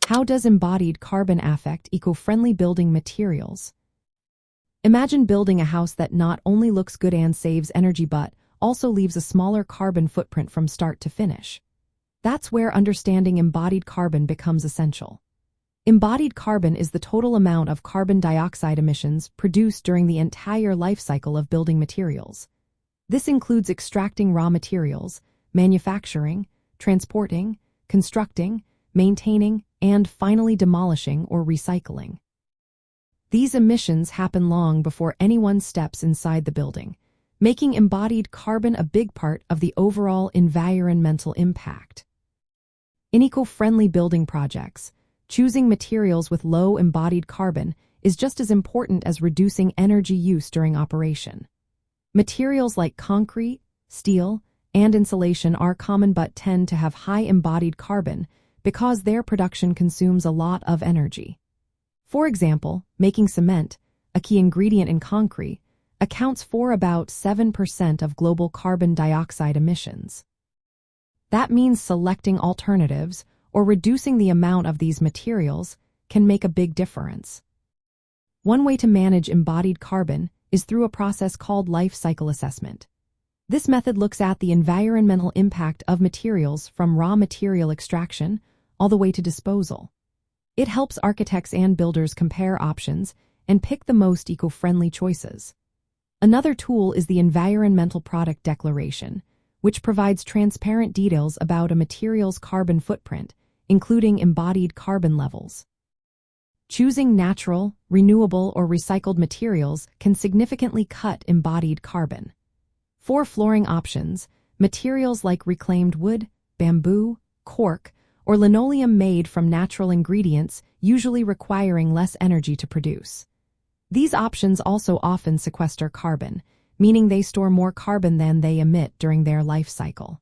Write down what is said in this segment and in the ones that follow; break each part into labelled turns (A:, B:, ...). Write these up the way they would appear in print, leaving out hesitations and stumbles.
A: How does embodied carbon affect eco-friendly building materials? Imagine building a house that not only looks good and saves energy but also leaves a smaller carbon footprint from start to finish. That's where understanding embodied carbon becomes essential. Embodied carbon is the total amount of carbon dioxide emissions produced during the entire life cycle of building materials. This includes extracting raw materials, manufacturing, transporting, constructing, maintaining, and finally demolishing or recycling. These emissions happen long before anyone steps inside the building, making embodied carbon a big part of the overall environmental impact. In eco-friendly building projects, choosing materials with low embodied carbon is just as important as reducing energy use during operation. Materials like concrete, steel, and insulation are common but tend to have high embodied carbon because their production consumes a lot of energy. For example, making cement, a key ingredient in concrete, accounts for about 7% of global carbon dioxide emissions. That means selecting alternatives or reducing the amount of these materials can make a big difference. One way to manage embodied carbon is through a process called life cycle assessment. This method looks at the environmental impact of materials from raw material extraction all the way to disposal. It helps architects and builders compare options and pick the most eco-friendly choices. Another tool is the Environmental Product Declaration, which provides transparent details about a material's carbon footprint, including embodied carbon levels. Choosing natural, renewable, or recycled materials can significantly cut embodied carbon. For flooring options, materials like reclaimed wood, bamboo, cork, or linoleum made from natural ingredients usually requiring less energy to produce. These options also often sequester carbon, meaning they store more carbon than they emit during their life cycle.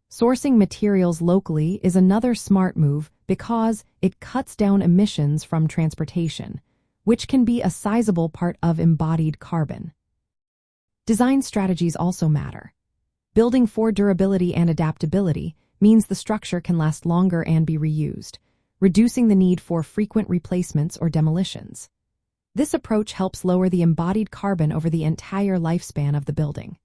A: Sourcing materials locally is another smart move because it cuts down emissions from transportation, which can be a sizable part of embodied carbon. Design strategies also matter. Building for durability and adaptability means the structure can last longer and be reused, reducing the need for frequent replacements or demolitions. This approach helps lower the embodied carbon over the entire lifespan of the building.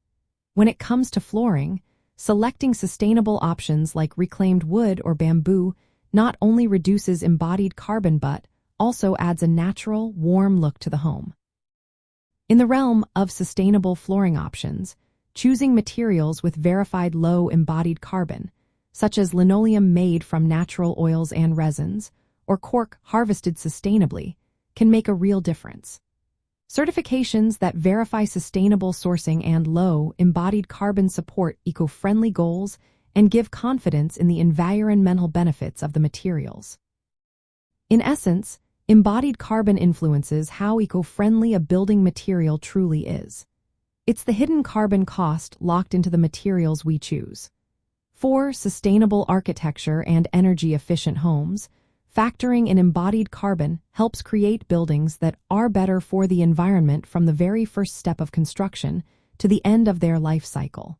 A: When it comes to flooring, selecting sustainable options like reclaimed wood or bamboo not only reduces embodied carbon but also adds a natural, warm look to the home. In the realm of sustainable flooring options, choosing materials with verified low embodied carbon, such as linoleum made from natural oils and resins, or cork harvested sustainably, can make a real difference. Certifications that verify sustainable sourcing and low embodied carbon support eco-friendly goals and give confidence in the environmental benefits of the materials. In essence, embodied carbon influences how eco-friendly a building material truly is. It's the hidden carbon cost locked into the materials we choose. For sustainable architecture and energy-efficient homes, factoring in embodied carbon helps create buildings that are better for the environment from the very first step of construction to the end of their life cycle.